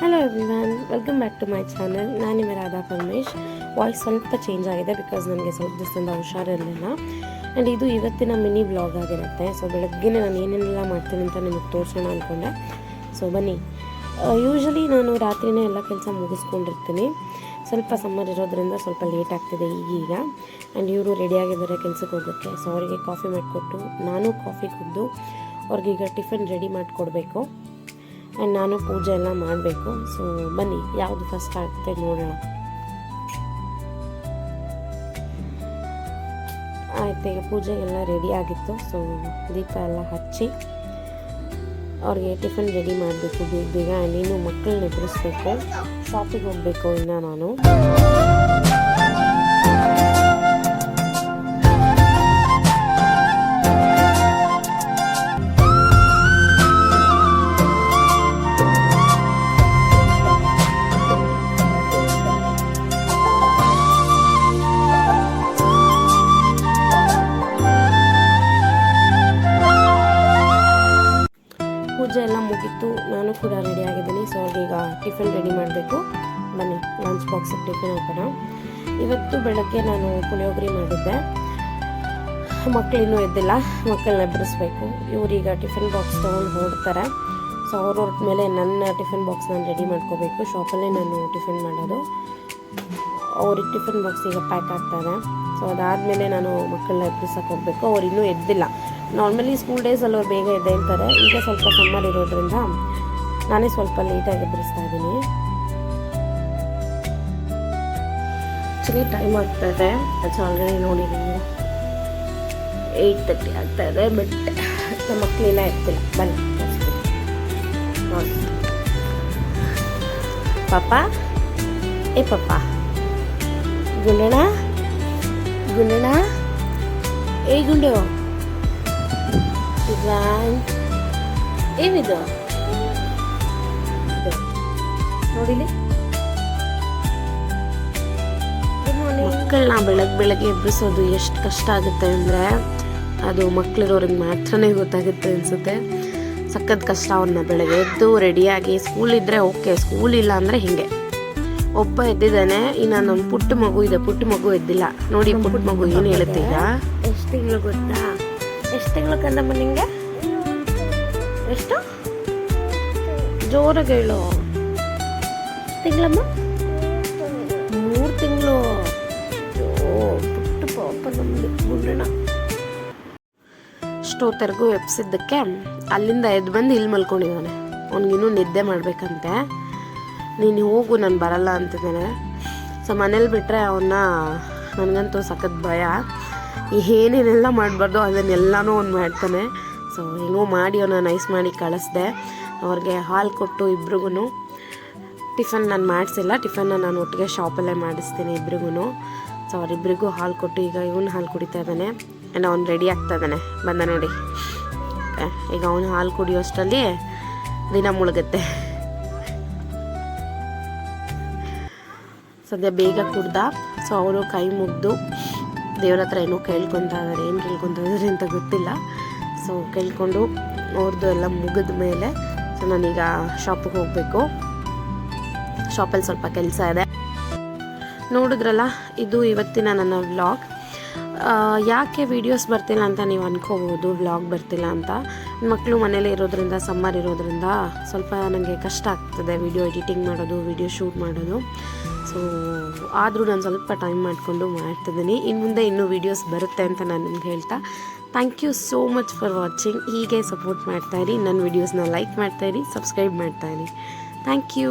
Hello everyone, welcome back to my channel. ನಾನು ನಿಮ್ಮ Radha Paramesh. Voice ಸ್ವಲ್ಪ ಚೇಂಜ್ ಆಗಿದೆ ಬಿಕಾಸ್ ನನಗೆ ಸ್ವಲ್ಪ ದಿವಸದಿಂದ ಹುಷಾರಿರಲಿಲ್ಲ. ಆ್ಯಂಡ್ ಇದು ಇವತ್ತಿನ ಮಿನಿ ವ್ಲಾಗ್ ಆಗಿರುತ್ತೆ. ಸೊ ಬೆಳಗ್ಗೆ ನಾನು ಏನೇನೆಲ್ಲ ಮಾಡ್ತೀನಿ ಅಂತ ನಿಮಗೆ ತೋರಿಸೋಣ ಅಂದ್ಕೊಂಡೆ. ಸೊ ಬನ್ನಿ. ಯೂಶ್ವಲಿ ನಾನು ರಾತ್ರಿನೇ ಎಲ್ಲ ಕೆಲಸ ಮುಗಿಸ್ಕೊಂಡಿರ್ತೀನಿ. ಸ್ವಲ್ಪ ಸಮ್ಮರ್ ಇರೋದ್ರಿಂದ ಸ್ವಲ್ಪ ಲೇಟ್ ಆಗ್ತಿದೆ ಈಗೀಗ. ಆ್ಯಂಡ್ ಇವರು ರೆಡಿಯಾಗಿದ್ದಾರೆ ಕೆಲಸಕ್ಕೆ ಹೋಗೋಕ್ಕೆ. ಸೊ ಅವರಿಗೆ ಕಾಫಿ ಮಾಡಿಕೊಟ್ಟು ನಾನು ಕಾಫಿ ಕುಡಿದು ಅವ್ರಿಗೀಗ ಟಿಫಿನ್ ರೆಡಿ ಮಾಡಿಕೊಡ್ಬೇಕು. ಆ್ಯಂಡ್ ನಾನು ಪೂಜೆ ಎಲ್ಲ ಮಾಡಬೇಕು. ಸೊ ಬನ್ನಿ, ಯಾವುದು ಫಸ್ಟ್ ಆಗುತ್ತೆ ನೋಡೋಣ. ಆಯ್ತು, ಈಗ ಪೂಜೆಗೆಲ್ಲ ರೆಡಿ ಆಗಿತ್ತು. ಸೊ ದೀಪ ಎಲ್ಲ ಹಚ್ಚಿ ಅವ್ರಿಗೆ ಟಿಫಿನ್ ರೆಡಿ ಮಾಡಬೇಕು ಬೇಗ ಬೇಗ. ಆ್ಯಂಡ್ ಇನ್ನು ಮಕ್ಕಳನ್ನ ಎದುರಿಸ್ಬೇಕು. ಶಾಪಿಗೆ ಹೋಗಬೇಕು ಇನ್ನು ನಾನು. ಪೂಜೆ ಎಲ್ಲ ಮುಗಿತು, ನಾನು ಕೂಡ ರೆಡಿ ಆಗಿದ್ದೀನಿ. ಸೊ ಈಗ ಟಿಫಿನ್ ರೆಡಿ ಮಾಡಬೇಕು. ಬನ್ನಿ, ಲಂಚ್ ಬಾಕ್ಸಿಗೆ ಟಿಫಿನ್ ಹಾಕೋಣ. ಇವತ್ತು ಬೆಳಗ್ಗೆ ನಾನು ಪುಳಿಯೋಗರೆ ಮಾಡಿದ್ದೆ. ಮಕ್ಕಳಿನ್ನೂ ಎದ್ದಿಲ್ಲ, ಮಕ್ಕಳನ್ನ ಎಬ್ಬರಿಸ್ಬೇಕು. ಇವರೀಗ ಟಿಫಿನ್ ಬಾಕ್ಸ್ ತೊಗೊಂಡು ಹೊರಡ್ತಾರೆ. ಸೊ ಅವ್ರ ಮೇಲೆ ನನ್ನ ಟಿಫಿನ್ ಬಾಕ್ಸ್ ನಾನು ರೆಡಿ ಮಾಡ್ಕೋಬೇಕು. ಶಾಪಲ್ಲೇ ನಾನು ಟಿಫಿನ್ ಮಾಡೋದು. ಅವ್ರಿಗೆ ಟಿಫಿನ್ ಬಾಕ್ಸ್ ಈಗ ಪ್ಯಾಕ್ ಆಗ್ತಾಯಿದೆ. ಸೊ ಅದಾದಮೇಲೆ ನಾನು ಮಕ್ಕಳನ್ನ ಎಬ್ಬರಿಸೋಕೆ ಹೋಗಬೇಕು. ಅವ್ರು ಇನ್ನೂ ಎದ್ದಿಲ್ಲ. ನಾರ್ಮಲಿ ಸ್ಕೂಲ್ ಡೇಸಲ್ಲಿ ಅವ್ರು ಬೇಗ ಎದ್ದೇಳ್ತಾರೆ. ಈಗ ಸ್ವಲ್ಪ ಸಮ್ಮರ್ ಇರೋದ್ರಿಂದ ನಾನೇ ಸ್ವಲ್ಪ ಲೇಟಾಗಿ ಎಬ್ಬರಿಸ್ತಾ ಇದ್ದೀನಿ. ಆ್ಯಕ್ಚುಲಿ ಟೈಮ್ ಆಗ್ತಾಯಿದೆ. ಅದು ಆಲ್ರೆಡಿ ನೋಡಿದ್ದೀನಿ, 8:30 ಆಗ್ತಾಯಿದೆ. ಬಟ್ ನಮ್ಮ ಮಕ್ಕಳೆಲ್ಲ ಎತ್ತಿಲ್ಲ. ಬನ್ನಿ ನೋಡಿ. ಪಾಪ, ಏ ಪಾಪ, ಗುಂಡಣ್ಣ ಗುಂಡಣ್ಣ, ಏ ಗುಂಡು, ಏನಿದು ನೋಡಿಲಿ. ಮಕ್ಕಳನ್ನ ಬೆಳಗ್ಗೆ ಎಬ್ಬಿಸೋದು ಎಷ್ಟು ಕಷ್ಟ ಆಗುತ್ತೆ ಅಂದರೆ ಅದು ಮಕ್ಕಳಿರೋರಿಗೆ ಮಾತ್ರನೇ ಗೊತ್ತಾಗುತ್ತೆ ಅನಿಸುತ್ತೆ. ಸಖತ್ ಕಷ್ಟ. ಅವ್ರನ್ನ ಬೆಳಗ್ಗೆ ಎದ್ದು ರೆಡಿಯಾಗಿ ಸ್ಕೂಲ್ ಇದ್ದರೆ ಓಕೆ, ಸ್ಕೂಲ್ ಇಲ್ಲ ಅಂದರೆ ಹೀಗೆ. ಒಬ್ಬ ಎದ್ದಿದ್ದಾನೆ, ಇನ್ನೊಂದು ಪುಟ್ಟ ಮಗು ಇದೆ. ಪುಟ್ಟ ಮಗು ಎದ್ದಿಲ್ಲ ನೋಡಿ. ಪುಟ್ಟ ಮಗು ಏನು ಹೇಳುತ್ತೆ ಈಗ? ಎಷ್ಟು ತಿಂಗಳು ಗೊತ್ತಾ? ಎಷ್ಟು ತಿಂಗಳು ಕಂದಮ್ಮ ನಿಂಗೆ? ಎಷ್ಟು ಜೋರಾಗಿ ಹೇಳು. ತಿಂಗಳಮ್ಮ? 3 ತಿಂಗಳು. ಪುಟ್ಟ ಪಾಪ ನಮ್ಮದು ಗುಂಡಣ್ಣ. ಅಷ್ಟೊತ್ತರೆಗೂ ಎಬ್ಸಿದ್ದಕ್ಕೆ ಅಲ್ಲಿಂದ ಎದ್ದು ಬಂದು ಇಲ್ಲಿ ಮಲ್ಕೊಂಡಿದ್ದಾನೆ. ಅವ್ನಿಗಿನ್ನೂ ನಿದ್ದೆ ಮಾಡಬೇಕಂತೆ. ನೀನು ಹೋಗು, ನಾನು ಬರಲ್ಲ ಅಂತಿದ್ದಾನೆ. ಸೊ ಮನೇಲಿ ಬಿಟ್ಟರೆ ಅವನ್ನ ನನಗಂತೂ ಸಖತ್ ಭಯ. ಏನೇನೆಲ್ಲ ಮಾಡಬಾರ್ದು ಅದನ್ನೆಲ್ಲನೂ ಅವ್ನು ಮಾಡ್ತಾನೆ. ಸೊ ಹೆಂಗೋ ಮಾಡಿ ಅವನ್ನ ನೈಸ್ ಮಾಡಿ ಕಳಿಸ್ದೆ. ಅವ್ರಿಗೆ ಹಾಲು ಕೊಟ್ಟು ಇಬ್ರಿಗೂ ಟಿಫನ್ ನಾನು ಮಾಡಿಸಿಲ್ಲ. ಟಿಫನ್ನ ನಾನು ಒಟ್ಟಿಗೆ ಶಾಪಲ್ಲೇ ಮಾಡಿಸ್ತೀನಿ ಇಬ್ರಿಗೂ. ಸೊ ಅವರಿಬ್ರಿಗೂ ಹಾಲು ಕೊಟ್ಟು ಈಗ ಇವನು ಹಾಲು ಕುಡಿತಾ ಇದ್ದಾನೆ. ಆ್ಯಂಡ್ ಅವ್ನು ರೆಡಿ ಆಗ್ತಾ ಇದ್ದಾನೆ. ಬಂದ ನೋಡಿ. ಈಗ ಅವನು ಹಾಲು ಕುಡಿಯೋಷ್ಟರಲ್ಲಿ ದಿನ ಮುಳುಗುತ್ತೆ. ಸದ್ಯ ಬೇಗ ಕುಡ್ದ. ಸೊ ಅವರು ಕೈ ಮುಗ್ದು ದೇವ್ರ ಹತ್ರ ಏನೋ ಕೇಳ್ಕೊತಾ ಇದ್ದಾರೆ. ಏನು ಕೇಳ್ಕೊತಾ ಇದ್ದಾರೆ ಅಂತ ಗೊತ್ತಿಲ್ಲ. ಸೊ ಕೇಳ್ಕೊಂಡು ಅವ್ರದ್ದು ಎಲ್ಲ ಮುಗಿದ ಮೇಲೆ ಸೊ ನಾನೀಗ ಶಾಪಿಗೆ ಹೋಗಬೇಕು. ಶಾಪಲ್ಲಿ ಸ್ವಲ್ಪ ಕೆಲಸ ಇದೆ. ನೋಡಿದ್ರಲ್ಲ, ಇದು ಇವತ್ತಿನ ನನ್ನ ವ್ಲಾಗ್. ಯಾಕೆ ವೀಡಿಯೋಸ್ ಬರ್ತಿಲ್ಲ ಅಂತ ನೀವು ಅನ್ಕೋಬೋದು, ವ್ಲಾಗ್ ಬರ್ತಿಲ್ಲ ಅಂತ. ಮಕ್ಕಳು ಮನೇಲಿ ಇರೋದ್ರಿಂದ, ಸಮ್ಮರ್ ಇರೋದ್ರಿಂದ ಸ್ವಲ್ಪ ನನಗೆ ಕಷ್ಟ ಆಗ್ತದೆ ವಿಡಿಯೋ ಎಡಿಟಿಂಗ್ ಮಾಡೋದು, ವಿಡಿಯೋ ಶೂಟ್ ಮಾಡೋದು. ಸೊ ಆದರೂ ನಾನು ಸ್ವಲ್ಪ ಟೈಮ್ ಮಾಡಿಕೊಂಡು ಮಾಡ್ತಿದ್ದೀನಿ. ಇನ್ನು ಮುಂದೆ ಇನ್ನೂ ವೀಡಿಯೋಸ್ ಬರುತ್ತೆ ಅಂತ ನಾನು ನಿಮ್ಗೆ ಹೇಳ್ತಾ, thank you so much for watching. ಹೀಗೆ ಸಪೋರ್ಟ್ ಮಾಡ್ತಾಯಿರಿ. ನನ್ನ ವೀಡಿಯೋಸ್ನ ಲೈಕ್ ಮಾಡ್ತಾಯಿರಿ, ಸಬ್ಸ್ಕ್ರೈಬ್ ಮಾಡ್ತಾಯಿರಿ. Thank you.